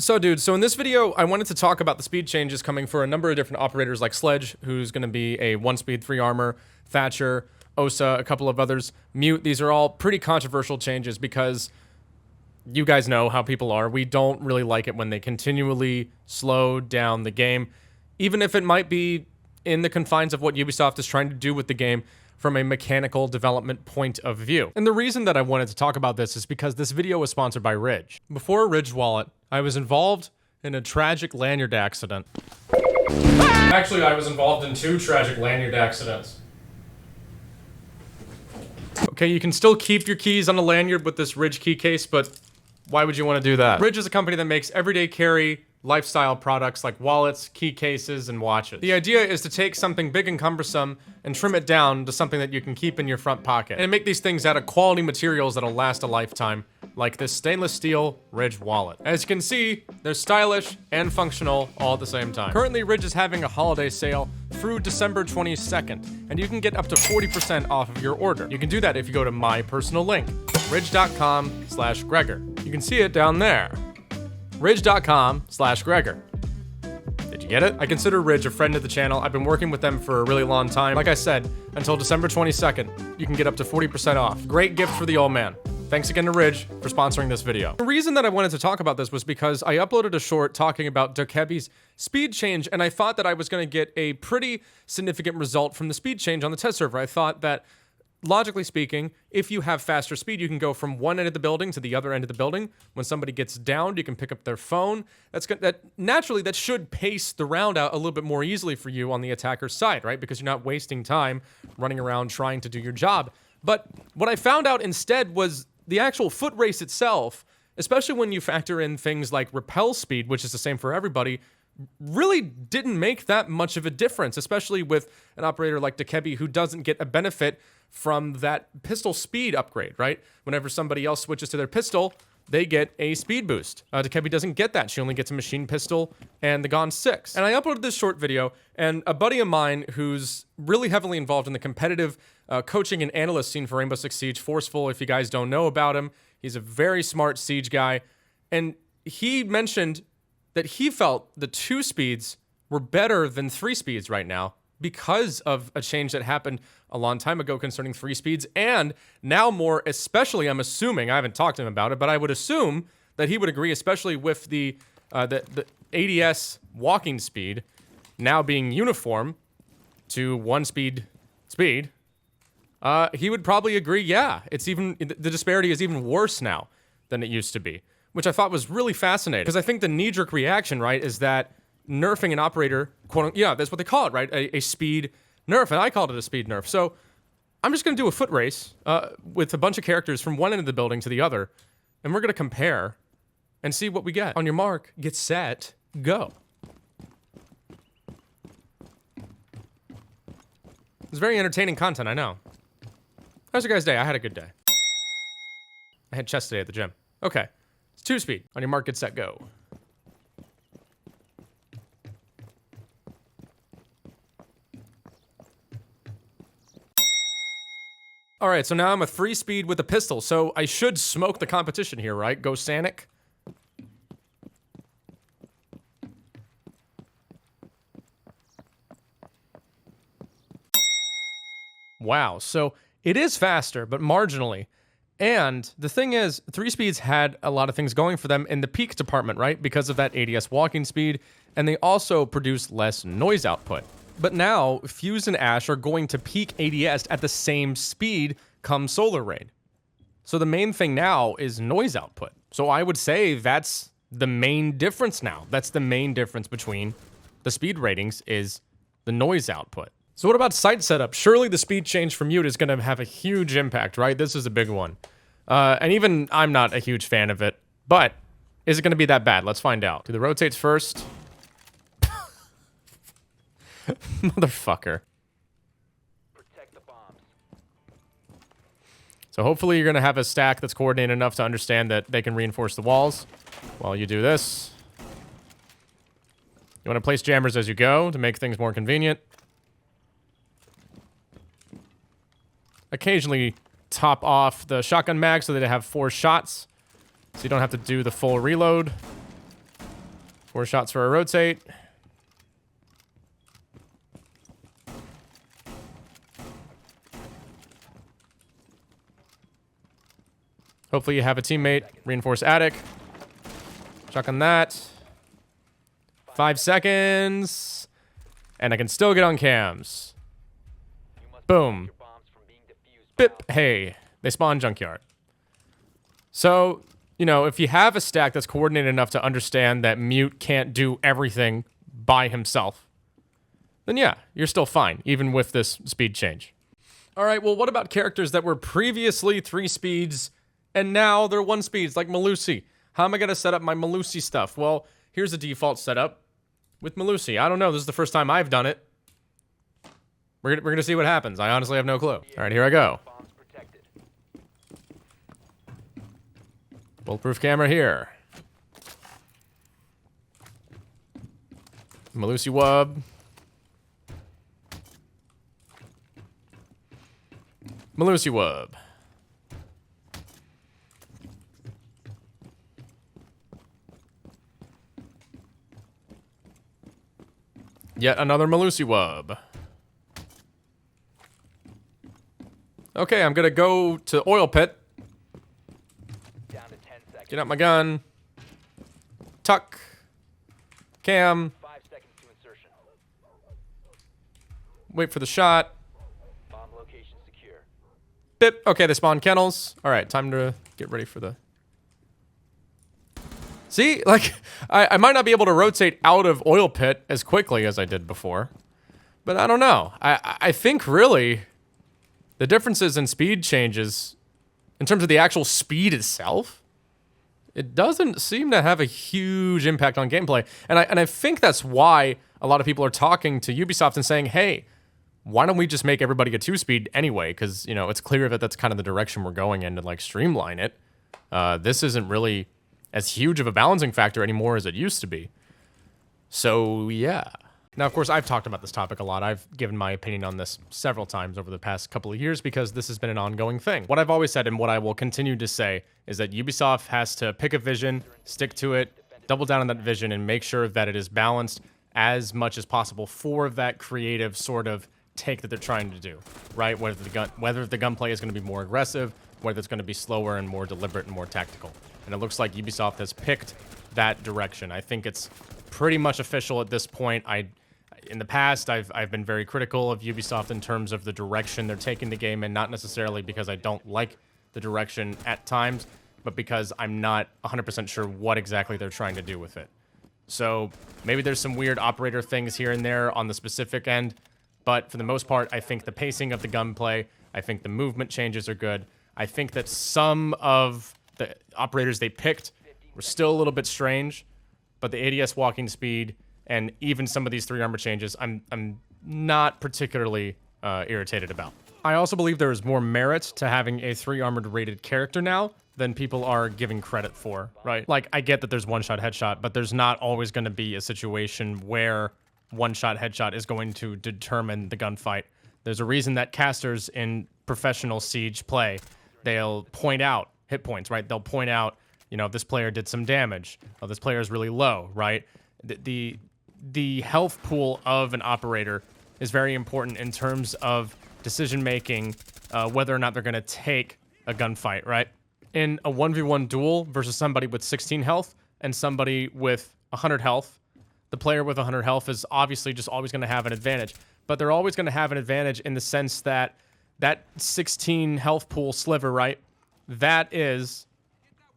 So dude, so in this video, I wanted to talk about the speed changes coming for a number of different operators like Sledge, who's going to be a 1-speed 3 armor, Thatcher, Osa, a couple of others, Mute. These are all pretty controversial changes because you guys know how people are. We don't really like it when they continually slow down the game, even if it might be in the confines of what Ubisoft is trying to do with the game from a mechanical development point of view. And the reason that I wanted to talk about this is because this video was sponsored by Ridge. Before Ridge Wallet, I was involved in a tragic lanyard accident. Actually, I was involved in 2 tragic lanyard accidents. Okay, you can still keep your keys on a lanyard with this Ridge key case, but why would you want to do that? Ridge is a company that makes everyday carry lifestyle products like wallets, key cases, and watches. The idea is to take something big and cumbersome and trim it down to something that you can keep in your front pocket and make these things out of quality materials that'll last a lifetime, like this stainless steel Ridge wallet. As you can see, they're stylish and functional all at the same time. Currently, Ridge is having a holiday sale through December 22nd, and you can get up to 40% off of your order. You can do that if you go to my personal link, ridge.com/Gregor. You can see it down there. Ridge.com/Gregor. Did you get it? I consider Ridge a friend of the channel. I've been working with them for a really long time. Like I said, until December 22nd, you can get up to 40% off. Great gift for the old man. Thanks again to Ridge for sponsoring this video. The reason that I wanted to talk about this was because I uploaded a short talking about Dokebi's speed change, and I thought that I was going to get a pretty significant result from the speed change on the test server. I thought that, logically speaking, if you have faster speed, you can go from one end of the building to the other end of the building. When somebody gets downed, you can pick up their phone. Naturally, that should pace the round out a little bit more easily for you on the attacker's side, right? Because you're not wasting time running around trying to do your job. But what I found out instead was the actual foot race itself, especially when you factor in things like repel speed, which is the same for everybody, really didn't make that much of a difference, especially with an operator like Dokebi who doesn't get a benefit from that pistol speed upgrade, right? Whenever somebody else switches to their pistol, they get a speed boost. Dokebi doesn't get that. She only gets a machine pistol and the Gon 6. And I uploaded this short video, and a buddy of mine who's really heavily involved in the competitive coaching and analyst scene for Rainbow Six Siege, Forceful, if you guys don't know about him, he's a very smart Siege guy, and he mentioned that he felt the 2 speeds were better than 3 speeds right now because of a change that happened a long time ago concerning 3 speeds, and now more, especially, I'm assuming, I haven't talked to him about it, but I would assume that he would agree, especially with the ADS walking speed now being uniform to 1-speed speed. He would probably agree, yeah, the disparity is even worse now than it used to be, which I thought was really fascinating, because I think the knee-jerk reaction, right, is that nerfing an operator, that's what they call it, right? A speed nerf, and I called it a speed nerf. So I'm just going to do a foot race with a bunch of characters from one end of the building to the other, and we're going to compare and see what we get. On your mark, get set, go. It's very entertaining content, I know. How's your guys' day? I had a good day. I had chest today at the gym. Okay, it's 2-speed. On your mark, get set, go. All right, so now I'm a 3-speed with a pistol, so I should smoke the competition here, right? Go Sanic. Wow, so it is faster, but marginally. And the thing is, 3 speeds had a lot of things going for them in the peak department, right? Because of that ADS walking speed, and they also produce less noise output. But now, Fuse and Ash are going to peak ADS at the same speed come Solar Raid. So the main thing now is noise output. So I would say that's the main difference now. That's the main difference between the speed ratings is the noise output. So what about sight setup? Surely the speed change from Mute is going to have a huge impact, right? This is a big one. And even I'm not a huge fan of it. But is it going to be that bad? Let's find out. Do the rotates first? Motherfucker. Protect the bombs. So hopefully you're going to have a stack that's coordinated enough to understand that they can reinforce the walls while you do this. You want to place jammers as you go to make things more convenient. Occasionally top off the shotgun mag so that they have 4 shots, so you don't have to do the full reload. 4 shots for a rotate. Hopefully you have a teammate. Reinforce attic. Chuck on that. 5 seconds. And I can still get on cams. Boom. Bip. Hey, they spawn junkyard. So, you know, if you have a stack that's coordinated enough to understand that Mute can't do everything by himself, then yeah, you're still fine, even with this speed change. All right, well, what about characters that were previously 3 speeds and now they're 1 speeds, like Melusi? How am I going to set up my Melusi stuff? Well, here's the default setup with Melusi. I don't know. This is the first time I've done it. We're gonna see what happens. I honestly have no clue. All right, here I go. Bulletproof camera here. Melusi wub. Melusi wub. Yet another Melusi wub. Okay, I'm gonna go to oil pit. Down to 10 seconds. Get out my gun. Tuck. Cam. 5 seconds to insertion. Wait for the shot. Bomb location secure. Bip. Okay, they spawn kennels. All right, time to get ready for the... See, like, I might not be able to rotate out of oil pit as quickly as I did before. But I don't know. I think, really, the differences in speed changes, in terms of the actual speed itself, it doesn't seem to have a huge impact on gameplay. And I think that's why a lot of people are talking to Ubisoft and saying, hey, why don't we just make everybody a 2-speed anyway? Because, you know, it's clear that that's kind of the direction we're going in to, like, streamline it. This isn't really as huge of a balancing factor anymore as it used to be. So, yeah. Now, of course, I've talked about this topic a lot. I've given my opinion on this several times over the past couple of years because this has been an ongoing thing. What I've always said and what I will continue to say is that Ubisoft has to pick a vision, stick to it, double down on that vision, and make sure that it is balanced as much as possible for that creative sort of take that they're trying to do, right? Whether the gunplay is going to be more aggressive, whether it's going to be slower and more deliberate and more tactical. And it looks like Ubisoft has picked that direction. I think it's pretty much official at this point. In the past, I've been very critical of Ubisoft in terms of the direction they're taking the game, and not necessarily because I don't like the direction at times, but because I'm not 100% sure what exactly they're trying to do with it. So maybe there's some weird operator things here and there on the specific end, but for the most part, I think the pacing of the gunplay, I think the movement changes are good. I think that some of the operators they picked were still a little bit strange, but the ADS walking speed and even some of these 3 armor changes, I'm not particularly irritated about. I also believe there is more merit to having a 3 armored rated character now than people are giving credit for, right? Like, I get that there's one-shot headshot, but there's not always going to be a situation where one-shot headshot is going to determine the gunfight. There's a reason that casters in professional Siege play, they'll point out hit points, right? They'll point out, you know, this player did some damage. Oh, this player is really low, right? The health pool of an operator is very important in terms of decision-making, whether or not they're going to take a gunfight, right? In a 1v1 duel versus somebody with 16 health and somebody with 100 health, the player with 100 health is obviously just always going to have an advantage. But they're always going to have an advantage in the sense that that 16 health pool sliver, right? That is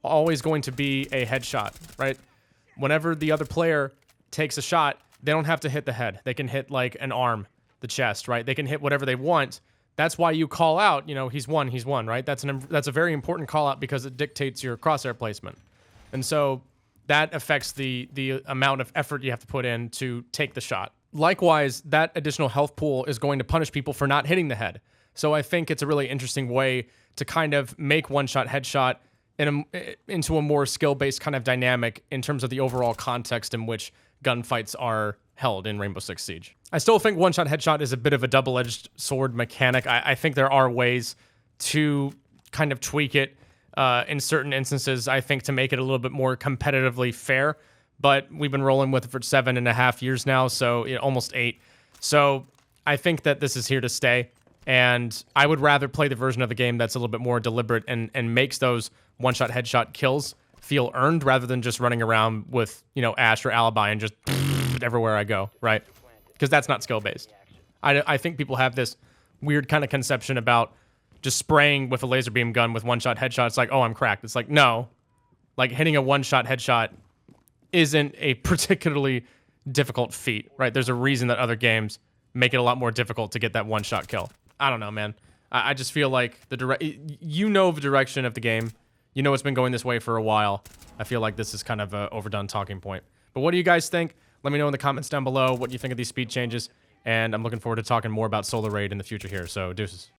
always going to be a headshot, right? Whenever the other player takes a shot, they don't have to hit the head. They can hit, like, an arm, the chest, right? They can hit whatever they want. That's why you call out, you know, he's one, right? That's a very important call out because it dictates your crosshair placement. And so that affects the amount of effort you have to put in to take the shot. Likewise, that additional health pool is going to punish people for not hitting the head. So I think it's a really interesting way to kind of make one-shot headshot into a more skill-based kind of dynamic in terms of the overall context in which gunfights are held in Rainbow Six Siege. I still think one-shot headshot is a bit of a double-edged sword mechanic. I think there are ways to kind of tweak it in certain instances, I think, to make it a little bit more competitively fair. but we've been rolling with it for 7.5 years now, so almost 8. So I think that this is here to stay, and I would rather play the version of the game that's a little bit more deliberate and makes those one-shot headshot kills feel earned rather than just running around with, Ash or Alibi and just everywhere I go, right? Because that's not skill-based. I think people have this weird kind of conception about just spraying with a laser beam gun with one-shot headshots like, oh, I'm cracked. It's like, no. Like, hitting a one-shot headshot isn't a particularly difficult feat, right? There's a reason that other games make it a lot more difficult to get that one-shot kill. I don't know, man. I just feel like the direction of the game. You know it's been going this way for a while. I feel like this is kind of an overdone talking point. But what do you guys think? Let me know in the comments down below what you think of these speed changes. And I'm looking forward to talking more about Solar Raid in the future here. So, deuces.